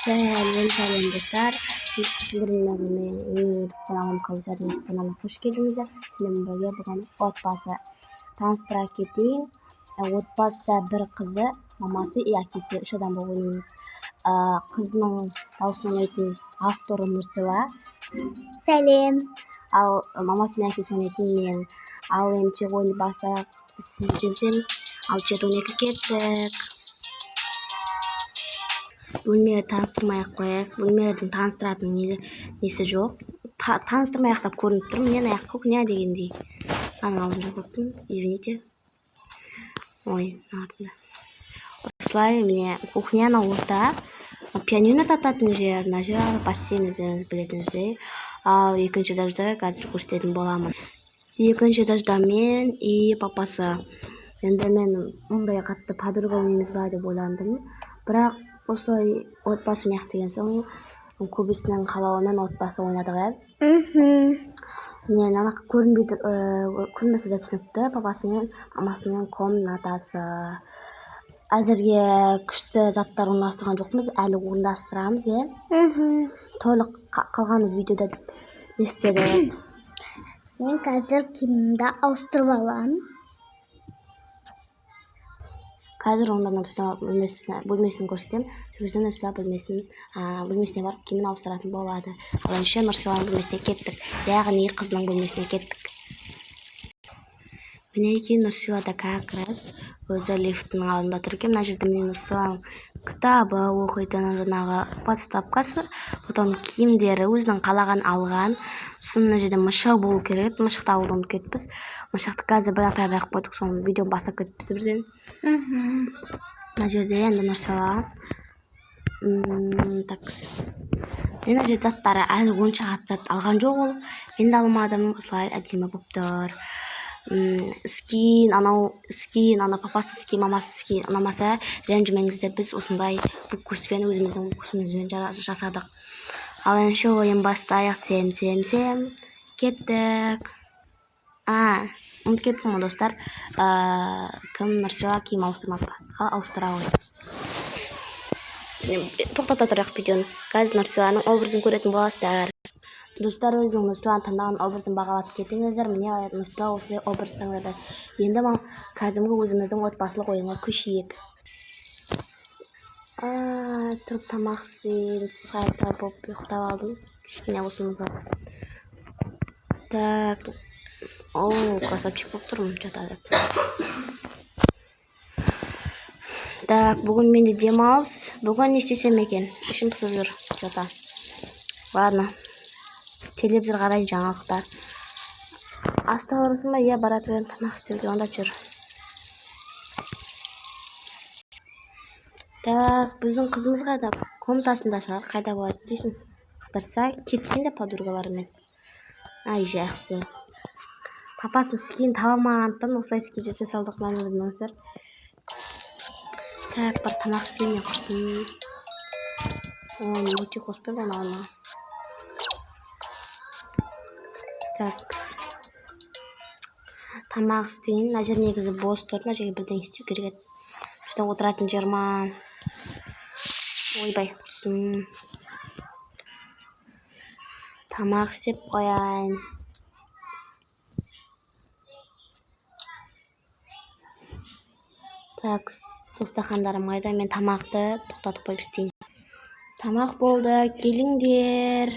Сәлем достар. Сіздермен каналым Каузардың каналына қош келдіңіздер. Сіздермен бірге бүгін отбасы таныстыра кетейін. Отбасыда бір қызы, мамасы и әкесі 3 адам болып ойнаймыз. Қызының дауысын ойнайтын авторы Нұрсила. Сәлем. Ал мамасы мен әкесі ойнайтын мен. Ал енді ойынды бастайық. Сіздерден ал 12 кеттік. Бөлмелерді таныстырмай-ақ қояйық. Бөлмелердің таныстыратын несі жоқ. Таныстырмай-ақ та көрініп тұр. Мен аяқ кухня дегендей. Аның алдын жоғыптым. Извините. Ой, артында. Осылай, міне кухняның орта. Пианино тататын жер, мына жер бассейн, өздеріңіз білетіңіздей. Ал екінші этажда қазір көрсететін боламын. Екінші этажда мен и папасы. Енді мен мұндай қатты подруга ойнаймыз ба деп ойландым. Бірақ осылай отбасы ойнайық деген соң көбісінің қалауымен отбасы ойнадық. Мен ана көрінбесе де түсінікті. Папасы мен мамасының комнатасы. Әзірге күшті заттар орналастырған жоқпыз, әлі орналастырамыз. Толық қалғаны видеода естеді. Мен қазір киімімді ауыстырып аламын. Қазір онда Нұрсила бөлмесін көрсетемін. Сөзін Нұрсила бөлмесіне барып киімін ауыстыратын болады. Ал енді Нұрсиланың бөлмесіне кеттік. Яғни қызының бөлмесіне кеттік. Мінекей Нұрсила да как раз өзі лифттің алдында тұр екен. Мына жерде мен Нұрсиланың кітабы оқитын жаңағы подставкасы, потом киімдері өзінің қалаған алған. Сосын мына жерде мышық болу керек. Мышықты алуды ұмытып кетіппіз. Мышықты қазір бір апай қойдық, соны видео бастап кетіппіз бірден. Мына жерде енді Нұрсила. Мен мына жерде заттары әлі онша зат алған жоқ ол. Мен де алмадым. Осылай әдемі болып тұр. Скин, ана папасы скин, мамасы скин ұнамаса ренжімеңіздер, біз осындай бүккөспен өзіміздің бүккөсімізбен жасадық. Ал енді ойын бастайық. Сем кеттік. Ұмытып кеттім ғой достар. Кім Нұрсила киім ауыстырмапты? Ауыстыра ғой. Тоқтата тұрайық видеоны. Қазір Нұрсиланың образын көретін боласыздар. Достар, өзінің Нұрсиланың таңдаған образын бағалап кетіңіздер. Міне Нұрсила осылай образ таңдады. Енді кәдімгі өзіміздің отбасылық ойынға көшейік. Тұрып тамақ істейін, сайта болып ұйықтап алдым. Кішкене осымызға. Так. Красавчик болып тұрмын, жатады. Так, бүгін менде демалыс. Бүгін не істесем екен? Ішім пысып жүр, жата. Ладно. Телевизор қарай, жаңалықтар. Аста барасың ба? Иә, бара тұрайын тамақ істеуге, онда жүр. Так, біздің қызымыз қайда? Комнатасында шығар, қайда болады дейсің? Қыдырса, кетсін де подругаларымен. Жақсы. Папасын скин таба алмағандықтан осылай скин жасай салдық, мәлімдеңіздер. Так, бір тамақ істейін, мен құрсын. Өте қоспен болмағына. Так. Тамақ істейін. Мына жер негізі бос тұр. Мына жерге бірден істеу керек. Шыда отыратын жер ма? Ойбай, құрсын. Тамақ істеп қояйын. Так, достахандарым қайда? Мен тамақты тоқтатып қойып істейін. Тамақ болды, келіңдер.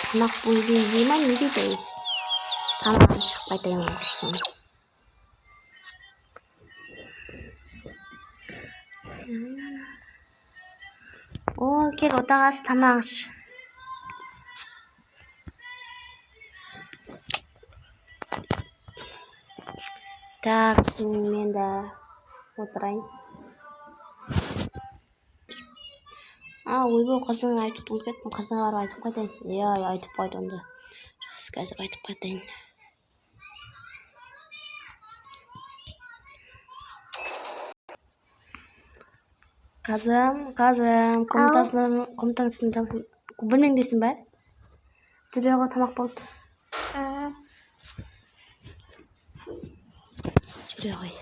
Тамақ болды дей ма, не дейді? Тамағын шықпай тайын құрсын. Кел, отағасы тамақ іш. Так, мен де отырайын. Ойбай, қызың айтып ұмытып, қызыңа барып айтып қайтайын. Иә, айтып қойды онда. Жасы қазір айтып қайтайын. Қазым, комнатасында бөлмеңдесің бе? Жүрегі тамақ болды. Жүре ғой.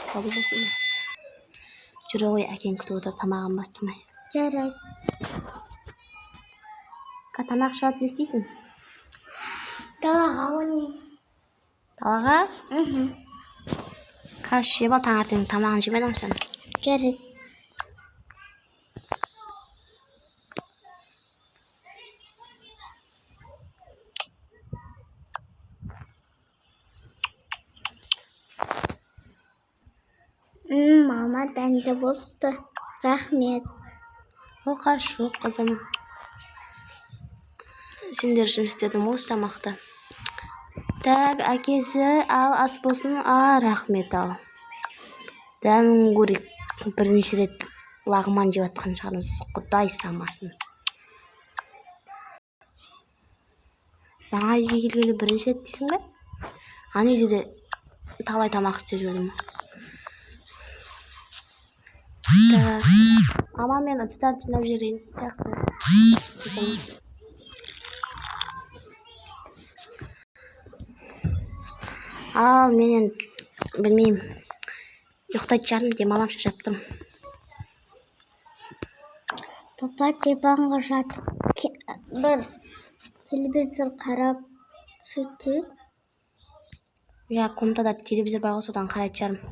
Kabul olsun. Жүре ғой, әкең күтіп отыр, тамағын бастырмай. Жарайды. Тамақ ішіп алып не істейсің? Далаға ойнайын. Далаға? Каш жеп ал, таңертең тамағын жемедің сен. Жарайды. Мама дәнді болыпты. Рахмет. Оқаш жоқ, қызым. Сендер үшін істедім осы тамақты. Так, әкесі ал ас болсын. Рахмет ал. Дәмін көрек. Бірнеше рет лағман жеп атқан шығармыз. Құдай самасын. Жаңа үйге келгелі бірнеше рет дейсің бе? Ана үйде де талай тамақ істеп жүрдім. Так. Ама мен ыдыстарды жинап жіберейін. Жақсы. Ал менен білмеймін. Ұйықтайтын шығармын, демалам, шаршап тұрмын. Папа диванға жатып бір телевизор қарап сөйтіп. Я комнатада телевизор бар ғой, содан қарайтын шығармын.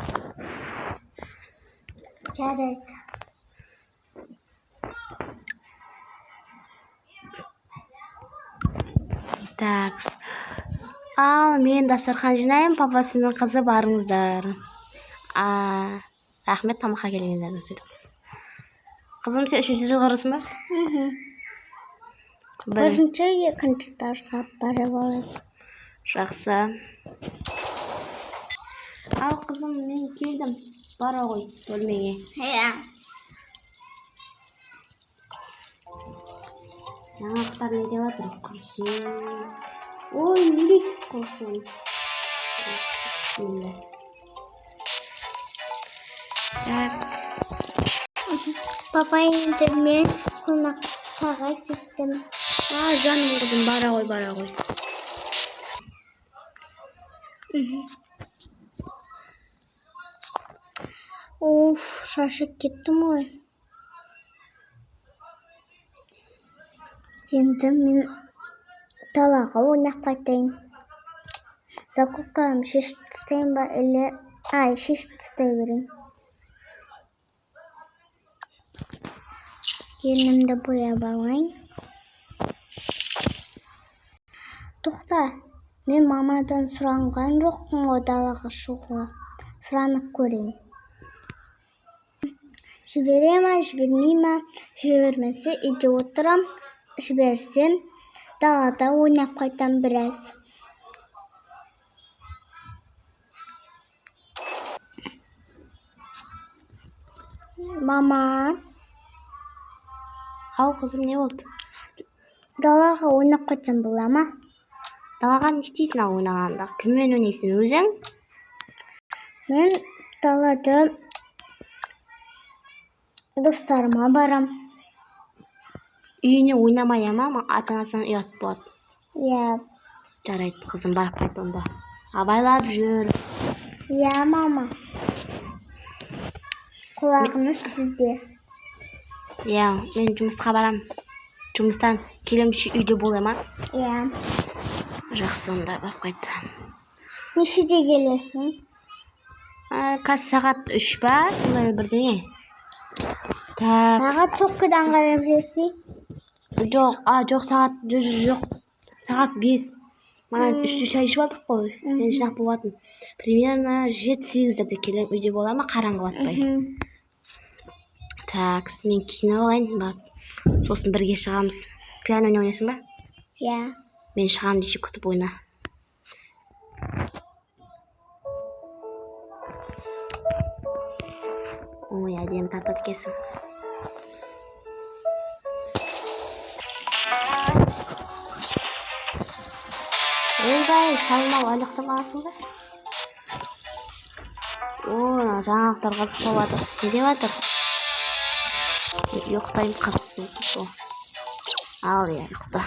Жарайды. Так. Ал мен дастархан жинаймын, папасы мен қызы барыңыздар. Рахмет тамаққа келгендеріңізге. Қызым, сен үшінші жылға барасың ба? Бірінші, екінші этажға барып алайық. Жақсы. Ал қызым, мен келдім. Бара ғой бөлмеге. Жаңалықтар не деп жатыр? Құрсын. Ой, не құрсын. Папа енді мен қонақтарға кеттім. Жаным қызым, бара ғой. Оф, шашып кеттім ғой. Енді мен далаға ойнап қайтайын. Закупкамды шешіп тастайын ба, шешіп тастай берейін. Ернімді бояп алайын. Тоқта, мен мамадан сұранған жоқпын ғой далаға шығуға. Сұранып көрейін. Жібере ма, жібермей ма? Жібермесе үйде отырам. Жіберсем далада ойнап қайтам біраз. Мама. Ау қызым, не болды? Далаға ойнап қайтсам бола ма? Далаға не істейсің ал ойнағанда? Кіммен ойнайсың, өзің? Мен далада достарыма барам. Үйіне ойнамай ама, ата-анасынан ұят болады. Иә. Жарайды, қызым, барып қайт онда. Абайлап жүр. Иә, мама. Құлағыңыз сізде. Иә, мен жұмысқа барам. Жұмыстан келемші үйде болай ма? Иә. Жақсы, онда барып қайт. Нешеде келесің? Қазір сағат 3 ба? Солай бірдеңе. Сағат 9-дан қарап жүрсің? Жоқ, сағат жоқ. Сағат 5. Мана 3-те шай ішіп алдық қой. Мен жинақ болатын. Примерно 7-8-де келем, үйде бола ма, қараңғы батпай. Так, мен киініп алайын, барып. Сосын бірге шығамыз. Пиано ойнайсың ба? Иә. Мен шығам дейші, күтіп ойна. Ой, әдемі тартады екенсің. Ойбай, шалмау айлықтың аласың ба? Жаңалықтар қызық болып жатыр. Не деп жатыр? Ұйықтайын, қатысың. Ал, ұйықта.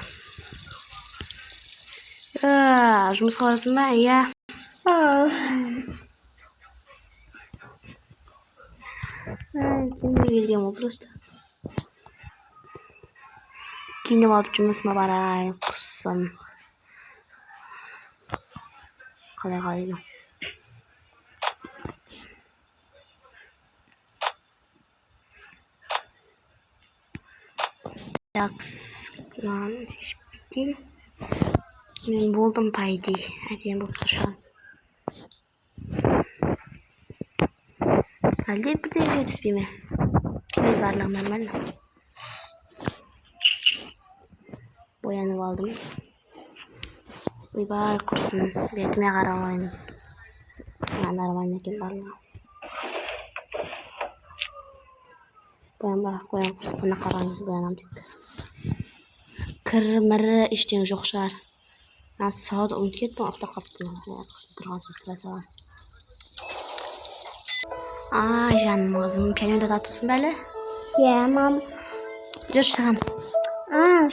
жұмысқа барасың ба? Иә. Кімге келген ол просто. Киініп алып жұмысыма барайын, құрсын. Қалай қалайды? Такс, мынаны шешіп кетейін. Мен болдым по идее. Әдемі болып тұр шығар. Әлде бірдеңе жетіспей ме? Барлығы нормально. Боянып алдым. Ойбай, құрсын. Бетіме қарап алайын. Нормально екен барлығы. Боянба, қоян құрсын. Қонақ қалғаныңыз боянам деп. Кір-мірі ештеңе жоқ шығар. Сауды ұмытып кеттім, ұйықтап қалыптым. Құрсын тұрған сөз тұра салам. Жаным қызым, пианинода тартысың ба әлі? Иә, мам. Жүр, шығамыз.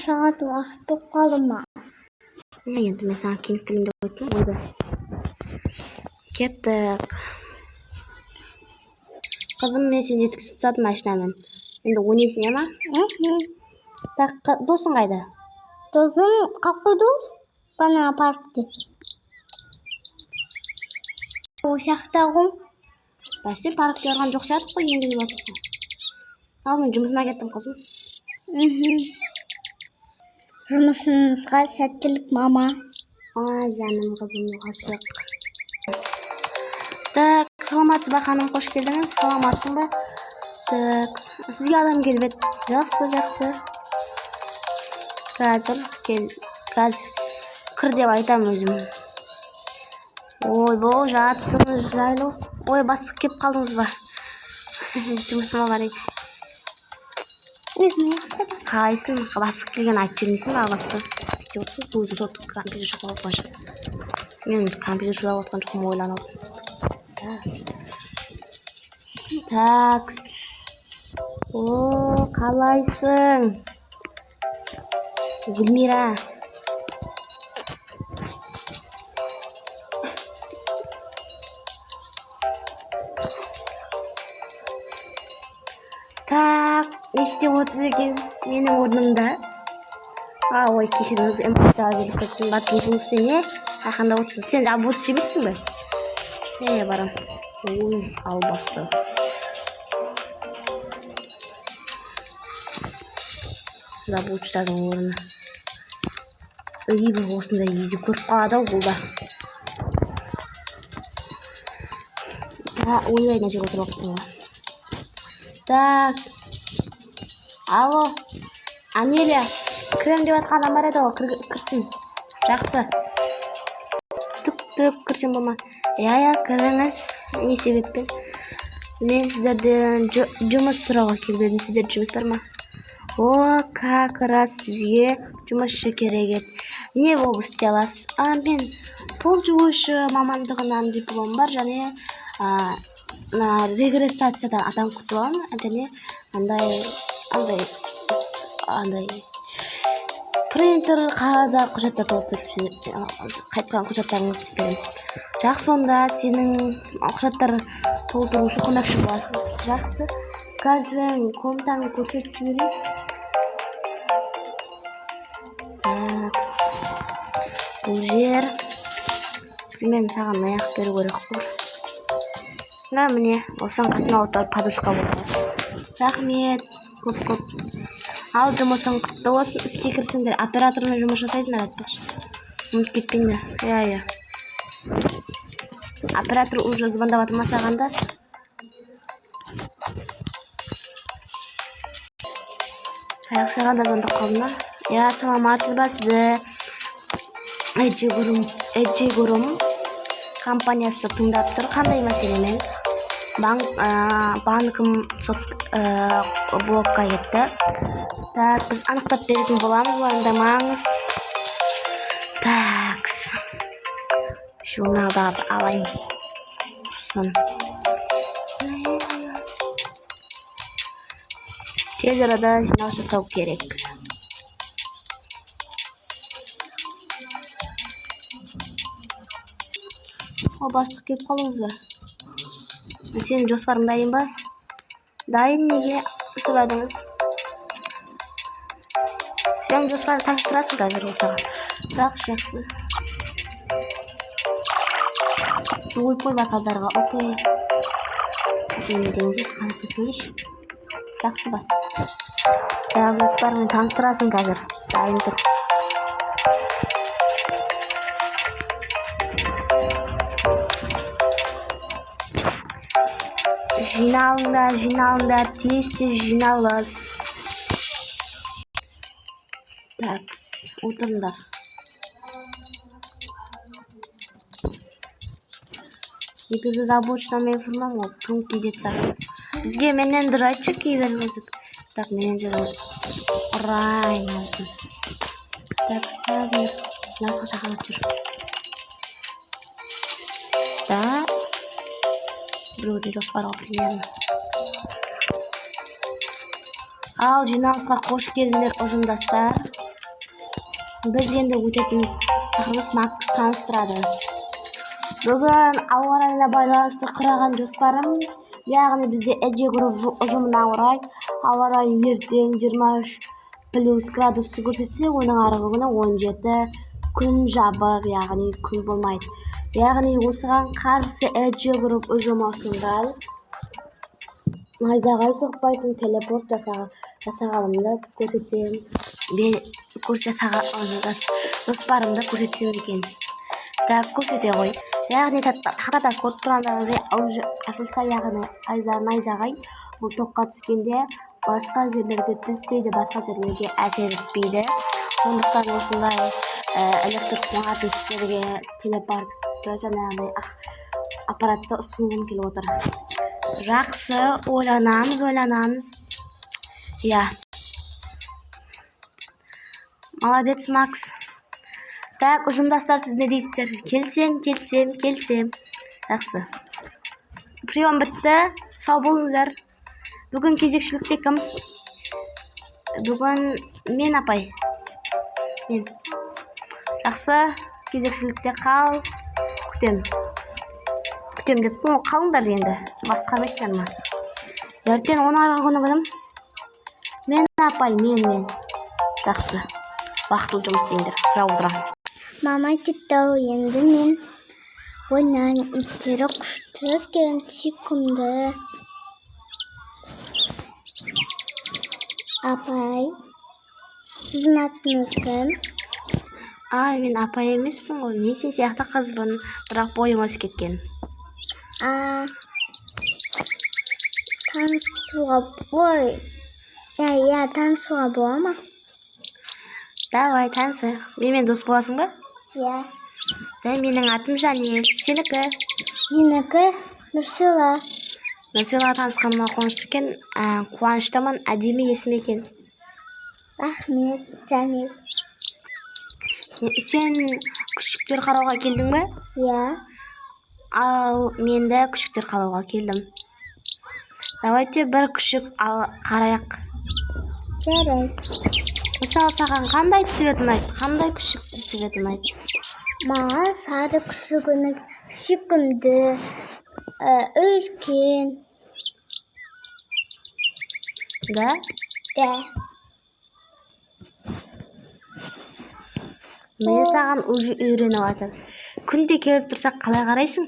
Сағат уақыт болып қалды ма? Енді мен саған кейін келем деп ойттым. Ойбай. Кеттік. Қызым, мен сені жеткізіп тастадым машинамен. Енді ойнайсың ма? Так, досың қайда? Досым қалып қойды? Бана паркте. Ол жақта ғой. Бәсе, паркте барған жоқ сияқты қой, енді деп жатыр. Ал, мен жұмысыма кеттім, қызым. Жұмысыңызға сәттілік, мама. Жаным қызым, ғашық. Так, саламатсыз ба, ханым, қош келдіңіз. Саламатсың ба? Так, сізге адам келбет. Жақсы. Қазір кір деп айтам өзім. Ой, жатсыңыз, жайлы. Ой, бастық кеп қалдыңыз ба? Жұмысыма барайын. Қалайсың? Бастық келген айтып жүрмейсің ба, бастық? Істеп отырсың, өзің соттық компьютер шоқып отқан шығар. Мен компьютер шоқып отқан жоқпын, ойланып. Такс. Қалайсың? Гүлмира. Так, не істеп отырсыз екенсіз менің орнымда? Ой, кешіріңіз, эмоцияға келіп кеттім. Баттың жұмысы не? Қайқанда отырсыз. Сен работашы емессің бе? Барам. Ал басты. Работаштардың орны. Бір осындай езі көріп қалады бұл да. Ойбайына жүр отырып отырмын. Так. Алло. Анеля. Кірем деп атқан адам бар еді ғой. Кірсін. Жақсы. Түк кірсен болма. Кіріңіз. Не себеппен? Мен сіздерден жұмыс сұрауға келдім. Сіздерде жұмыс бар ма? Как раз бізге жұмысшы керек еді. Не болып істей аласыз? Мен пол жуушы мамандығынан диплом бар, және регистрациядан адам күтіп аламын, және андай принтер, қағаздар, құжаттар толтырып қайтқан құжаттарыңызды беремін. Жақсы, онда сенің құжаттар толтырушы көмекші боласың. Жақсы. Қазір комнатаны көрсетіп жіберейін. Бұл жер. Мен саған аяқ беру керек қой. Міне, осыған қасына отырып подушка болады. Рахмет. Көп. Ал жұмысың құтты болсын, іске кірсіңдер. Оператормен жұмыс жасайсыңдар, айтпақшы. Ұмытып кетпеңдер. Иә. Оператор уже звондап жатыр ма саған да? Саған да звондап қалды ма? Саламатсыз ба сізді? Эджигурум компаниясы тыңдап тұр. Қандай мәселемен? Банкім блокқа кетті. Так, біз анықтап беретін боламыз, уайымдамаңыз. Такс. Журналдарды алайын. Құрсын. Тез арада жинау жасау керек. О, бастық келіп қалдыңыз ба? Сенің жоспарың дайын ба? Дайын, неге сұрадыңыз? Сен жоспарды таныстырасың қазір ортаға. Жақсы. Ойып қой бақалдарға. Окей. Не деңіз, қанысы сөйлеш. Жақсы бас. Жоспармен таныстырасың қазір. Дайын тұр. Жиналыңдар, тез жиналыңыз. Так, отырыңдар. Негізі забочно информам ол пункт кетеді саған. Бізге менеджер айтшы кейбірімізіп. Так, менеджер ұрайын. Так, ставим. Жинасқа шақырып жүр. Да. Біреудің жоспарға примерно. Ал жиналысқа қош келдіңдер ұжымдастар. Біз енді өтетін тақырыбымыз Макс таныстырады. Бүгін ауа райына байланысты құраған жоспарым, яғни бізде Эджи групп ұжымына орай ауа райы ертең 23 градусты көрсетсе, оның арғы күні 17, күн жабық, яғни күн болмайды. Яғни осыған қарсы Эджи групп ұжымы ұсынған найзағай соқпайтын телепорт жасағанымды көрсетсем, жоспарымды көрсетсем екен. Так, көрсете ғой. Яғни тақтада код тұрандарыңызға ашылса, яғни найзағай бұл тоққа түскенде басқа жерлерге түспейді, басқа жерлерге әсер етпейді. Сондықтан осындай электр қуатын сіздерге телепортты жаңағыдай аппаратты ұсынғым келіп отыр. Жақсы, ойланамыз. Я. Молодец, Макс. Так, ұжымдастар, сіз не дейсіздер? Келсем. Жақсы. Прием бітті. Сау болыңыздар. Бүгін кезекшілікте кім? Бүгін мен апай. Мен. Жақсы. Кезекшілікте қал. Күтем деп қалыңдар енді. Басқа бештер ма? Ертең 10 арғы күнім. Мен апай, мен. Жақсы. Вақтылы жұмыс істеңдер. Сұрап отырамын. Мама кетті, енді мен ойнайын. Иттері құшты екен, сүйкімді. Апай, сіздің атыңыз кім? Ай, мен апай емеспін ғой. Мен сен сияқты қызбын, бірақ бойым өсіп кеткен. Танысуға танысуға бола ма? Давай, танысайық. Менімен дос боласың ба? Иә. Менің атым Жанел. Сенікі? Менікі Нұрсила. Нұрсилаға танысқаныма қуанышты екен. Қуаныштымын, әдемі есім екен. Рахмет, Жанел. Сен күшіктер қарауға келдің бе? Иә. Ал мен де күшіктер қарауға келдім. Давайте бір күшік қарайық. Жарайды. Мысалы, саған қандай цвет ұнайды? Қандай күшікті цвет ұнайды? Маған сары күшік ұнайды. Сүйкімді, үлкен. Да? Да. Мен саған уже үйреніп жатыр. Күнде келіп тұрсақ қалай қарайсың?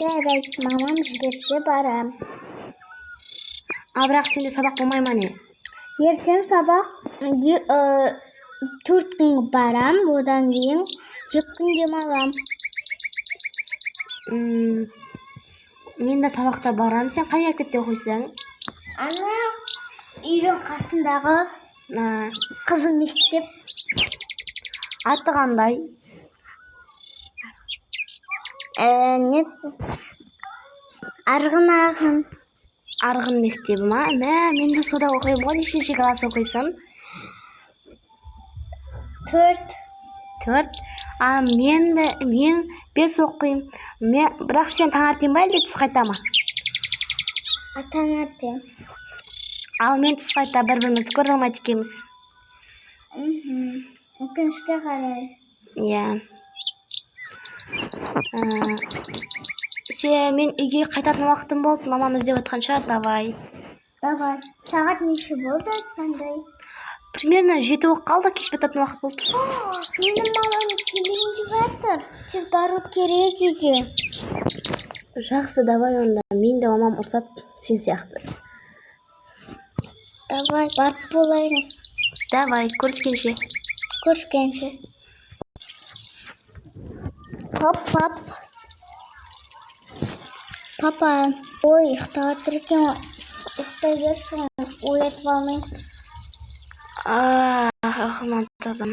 Жарайды, мамам жіберсе барам. Бірақ сенде сабақ болмай ма не? Ертең сабақ 4 күн барам, одан кейін 2 күн демалам. Мен де сабақта барам. Сен қай мектепте оқисың? Ана үйдің қасындағы қызыл мектеп. Аты қандай? Арғын мектебі ма? Мен де сода оқимын ғой. Нешінші класс оқисың? 4. Мен 5 оқимын. Бірақ сен таңертең ба әлде түс қайта ма? Таңертең. Ал мен түс қайта бір-бірімізді көре алмайды екенбіз. Өкінішке қарай. Иә. Мен үйге қайтатын уақытым болды. Мамам іздеп жатқан шығар. Давай. Сағат неше болды айтқандай? Примерно 7 болып қалды, кеш бататын уақыт болды. Менің мамам келейін деп жатыр. Сіз бару керек үйге. Жақсы, давай онда. Мен де мамам ұрсат сен сияқты. Давай, барып болайын. Давай, көріскенше. Хоп. Папа, ой, ұйықтап жатыр екен. Ұйықтай берсін, оятып алмайын. Ұйқымантадым.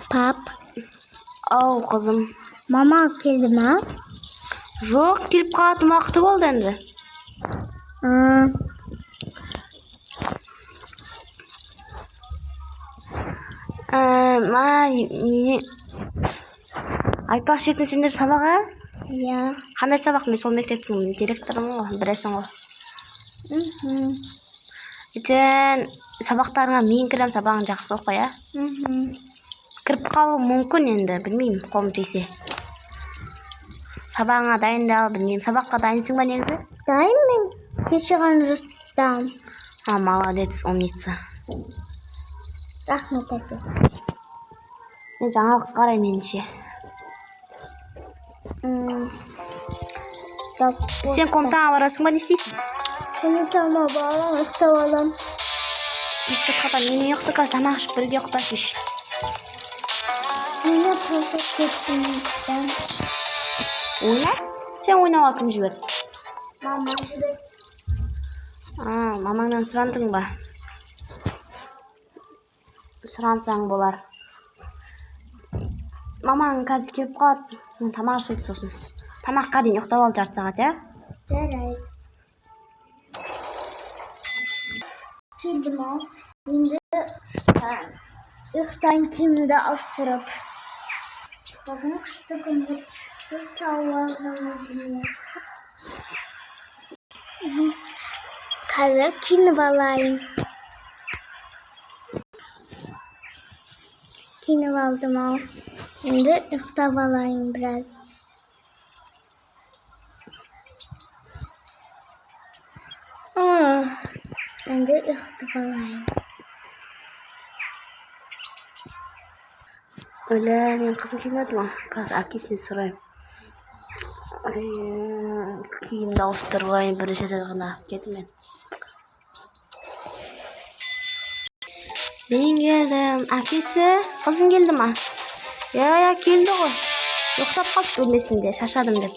Пап, Ау, қызым. мама келді ма? Жоқ, келіп қалатын уақыты болды енді. Айтпақшы ертең сендер сабаға? Иә. Қандай сабақ? Мен сол мектептің директорымын ғой, білесің ғой. Ертең сабақтарыңа мен кірем, сабағың жақсы оқы, иә? Кіріп қалу мүмкін енді, білмеймін, қолым тисе. Сабағыңа дайындал, білмеймін. Сабаққа дайынсың ба негізі? Дайын мен кеше ғана жоспастамын. Молодец, умница. Рахмет әке. Мен жаңалық қарай меніңше. Сен комнатаңа барасың ба, не істейсің? Комнатама барам, ұйықтап алам. Кеш батқанда мен ұйықса қазір тамақ ішіп бірге ұйықтасыш. Мені тосып кеттім. Ойна? Сен ойнауға кім жіберді? Мама жіберді. Мамаңнан сұрандың ба? Сұрансаң болар. Мамаң қазір келіп қалады. Мен тамақ ішейік сосын. Тамаққа дейін ұйықтап ал жарты сағат, иә? Жарайды. Келдім ау. Енді ұйықтайын киімді ауыстырып. Бүгін күшті күнде тыс тауығым өзіне. Қазір киініп алайын. Киініп алдым ау. Енді ұйықтап алайын біраз. Енді ұйықтап алайын. Өлі, мен қызым келмеді ма? Қазір әкесіне сұрайым. Киімді ауыстырғайын, бірінші сәтіғына кетім мен. Мен келдім. Әкесі, қызың келді ма? Я, келді ғой. Ұйықтап қалып бөлмесінде, шашадым деп.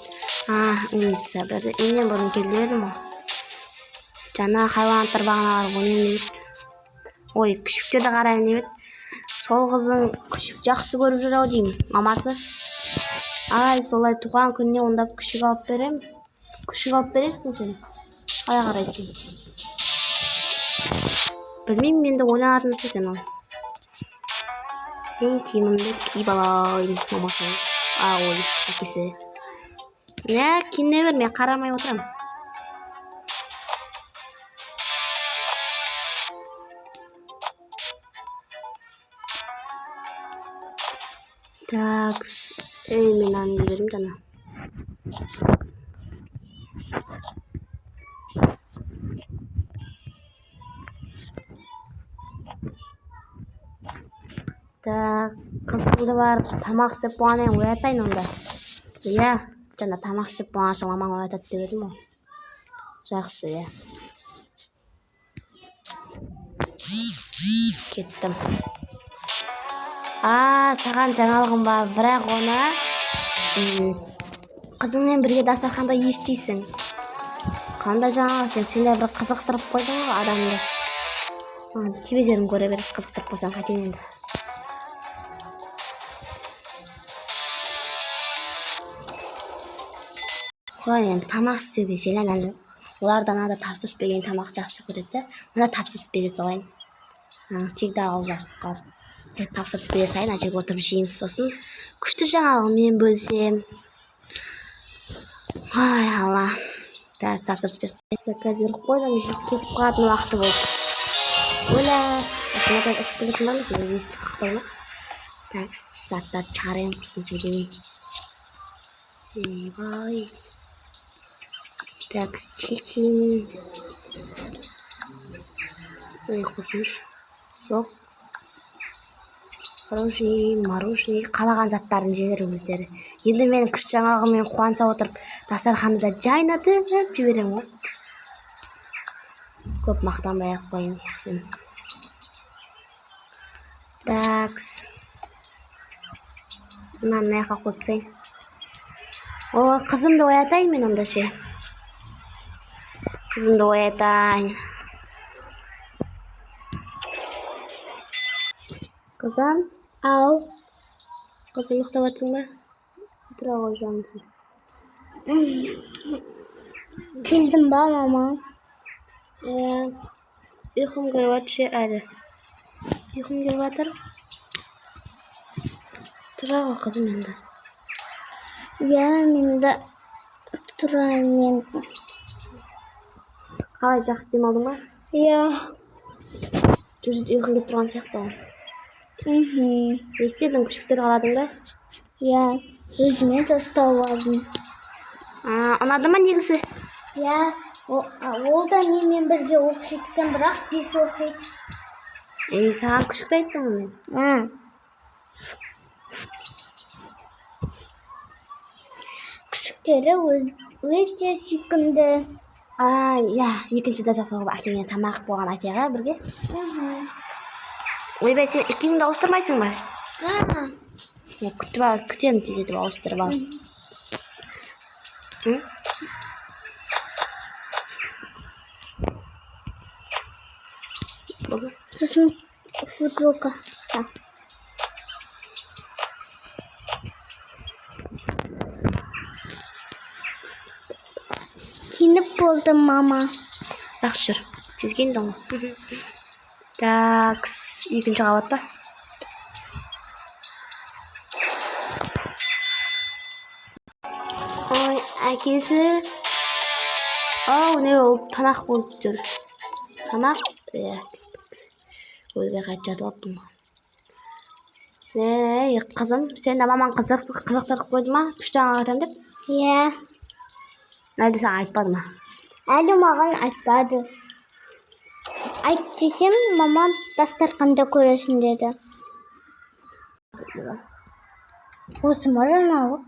Умница, менен бұрын келді едім ғой. Жаңа хайуанаттар бағына барып ойнайын деп. Ой, күшіктерді қарайым деп. Сол қызың күшік жақсы көріп жүр ау деймін, мамасы. Ай, солай туған күніне ондап күшік алып берем. Күшік алып бересің сен. Қалай қарайсың? Білмеймін, менде ойнанатын нәрсе екен ол. Мен киімімді киіп алайын, мамасы. Ой, әкесі. Киіне бер, мен қарамай отырам. Так, мен аны берем жана. Так, қызымды барып тамақ істеп болғаннан кейін оятайын онда. Иә, жаңа тамақ істеп болған соң мамаң оятады деп едім ғой. Жақсы, иә. Кеттім. Саған жаңалығым бар, бірақ оны қызыңмен бірге дастарханда естисің. Қандай жаңалық екен, сен де бір қызықтырып қойдың ғой адамды. Телевизорын көре беріп қызықтырып қойсаң қайтейін енді. Қой, енді тамақ істеуге желәләнді. Олардан ада тапсырыс берген тамақ жақсы көреді. Мұна тапсырыс бере салайын. Всегда алжаққа тапсырыс бере салайын, әжеге отырып жейміз сосын. Күшті жаңалығымен бөлсем. Ой, алла. Тапсырыс берді. Қазір қойдым, кетіп қалатын уақыты болды. Оля, осындай ұшып келетін бе? Өзі қақпай ма? Так, заттар шығарайын құрсын сөйлемей. Бай. Так, чикен. Қосымш. Сок. Мороженое. Қалаған заттарын жедер өздері. Енді мен күш жаңалығымен қуанса отырып, дастарханды да жайнатып жіберем ғой. Көп мақтанбай ақ қойын. Такс. Мынаны мына жаққа қойып тастайын. О, қызымды оятайын мен онда ше. Қызымды оятайын. Қызым, Ау. қызым ұйықтап жатсың ба? Тұра ғой жанымсың. Келдім ба, мама? Ұйқым келіп жатыр ше әлі. Ұйқым келіп жатыр. Тұра ғой қызым енді. Мен де тұрайын енді. Қалай, жақсы демалдың ба? Жүзі ұйқым келіп тұрған сияқты ғой. Не істедің, күшіктер қаладың ба? Өзіме де ұстап алдым. Ұнады ма негізі? Ол да менімен бірге оқиды екен, бірақ 5 оқиды. Саған күшікті айттым ғой мен. Күшіктері өте сүйкімді. Екінші де жасауға әкеңе тамақ болған әкеға бірге. Ойбай, сен екеуіңді ауыстырмайсың ба? Күтемін тез етіп ауыстырып ал. Сосын футболка. Киініп болдым, мама. Жақсы жүр. Тез киіндің ғой. Так, екінші қабат па? Ой, әкесі. Не ол тамақ болып жүр. Тамақ? Ойбай қайтып жатып алыппын ғой. Қызым, сен де мамаң қызықтырып қойды ма? Күш жаңалық атам деп? Әлде саған айтпады ма? Әлі маған айтпады. Айт десем, мамам дастарханда көресің деді. Осы ма жаңалық?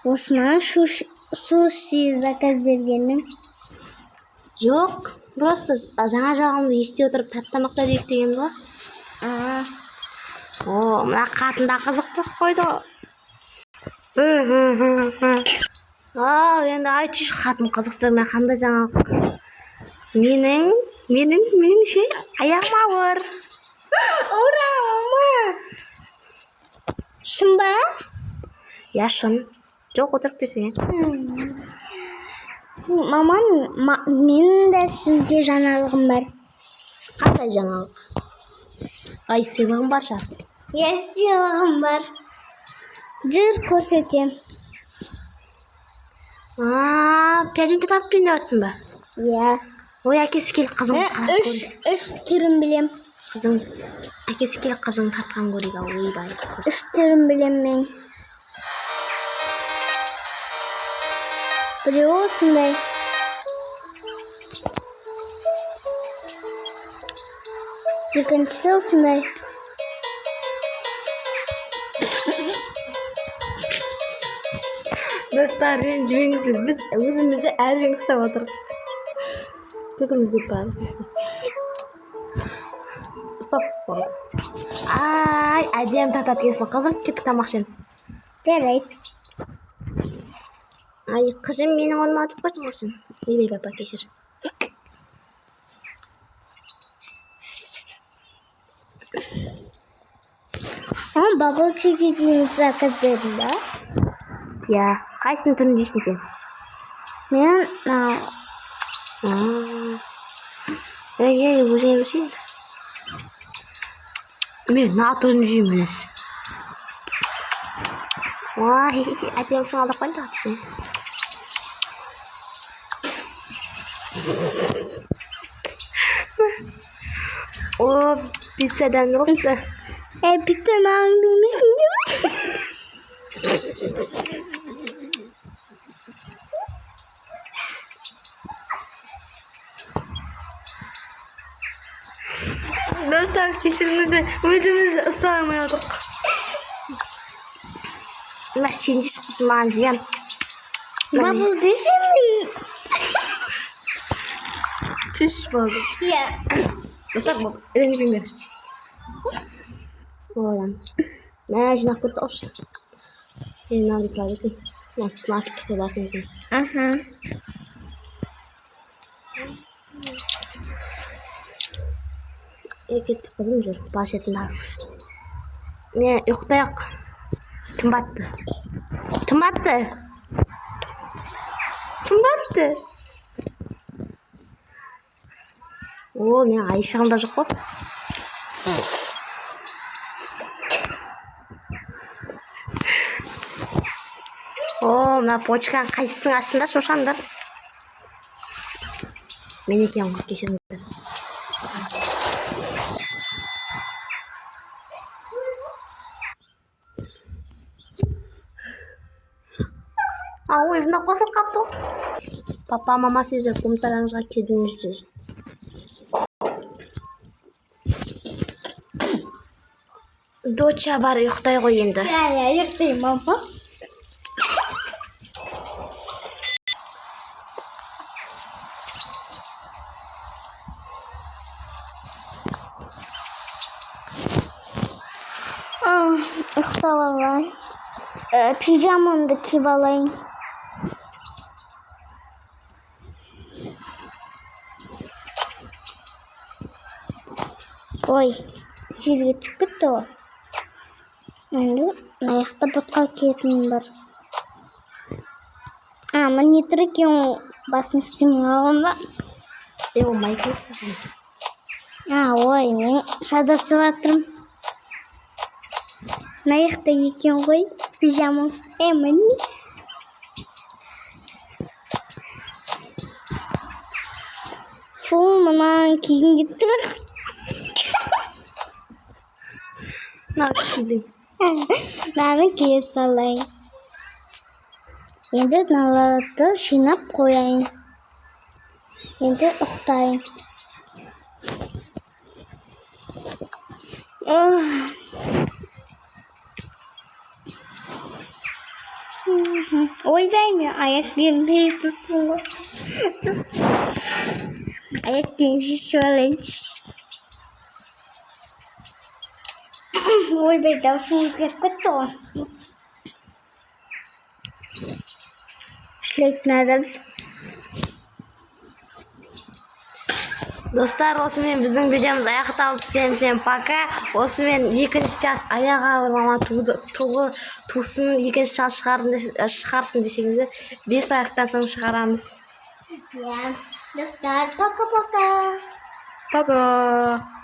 Осы ма суши заказ бергенім? Жоқ, просто жаңа жағымды ести отырып тамақта дейік деген ғой. Мына қатында қызықтырып қойды ғой. Енді айтшы, қатын қызықтырмай қандай жаңалық. Менің ше, аяғым ауыр. Ура, мама! Шын ба? Шын. Жоқ, отырып десең. Мамам, менің де сізге жаңалығым бар. Қандай жаңалық? Сыйлығым бар шығар. Сыйлығым бар. Жүр көрсетем. Пәліңді тапып бересің ба? Ой, әкесі келіп қызың тартқан. 3 түрін білем. Әкесі келіп қызың тартқан көрейік. Ойбай. 3 түрін білем мен. Біреу осындай. Екіншісі осындай. Достар, ренжімеңіздер. Біз өзімізді әрі ұстап отырық. Көкіміз деп бәрі. Стоп. Әдем татат келсін. Қызым, кеттік тамақ ішеміз. Жарайды. Қызым, менің орныма атып қойдың ғой сен. Ойбай, папа, кешір. Бабыл чекетейін заказ бердің ба? Қайсының түрін жейсің сен? Мен өзің емесің? Мен түрін жеймін емес. Әдемісің алдық қойын тағы сен. O pizzadan yoktu. Bitti ben bilmişsin değil mi? Dostlar keçirimizi videomuzda ıslanamıyorduk. Ben sinci çıkmıştım ben diyen. Bubble dişimin. Tüş oldu. Ya. Dostlar bu. Elini finger. Oğlan. Ben jinak kurtu hoş. Elinden bir pravesin. Ben sınav kitle basıyorsun. Aha. Gitti kızım dur. Baş ettiler. Ne yok da yok. Kim battı? Kim battı? Kim battı? Oo ne Ayşe'm da yok. Oo ne poçkan kaysın aslında şoşandır. Menik yağmur geçirmiştir. O evinde kosıl kaptı. Papa mama size komutanınızga kedinizdir. Doça var yoktay koy endi. Ya yırtayım baba. Usta vallahi. Pijamamdaki vallahi. Oy, çizgi çıktı o. Endi ayakta botqa ketim var. Ama nitrik yung basmıştım ya. O Michael Oy, men şadası vartırım. Ayakta yeken koy, pijamam. Emin. Fu, mana kiyin gitti var. nakşidim. Beni kiye salayım. Endi nalatı şinap koyayım. Endi uxtayım. Oynayayım ayak girmeyi tutma. Ayak girmiş şöyle. Oy be davşanız gerçekten o. Şlek nerede? Dostlar osымен біздің видеомыз аяқталды. Всем пока. Осымен екінші час аяқ ауыр мама тусын екінші час шығарсын десеңіздер 5 аяқтан соң шығарамыз. Ya, dostlar, пока-пока. Пока.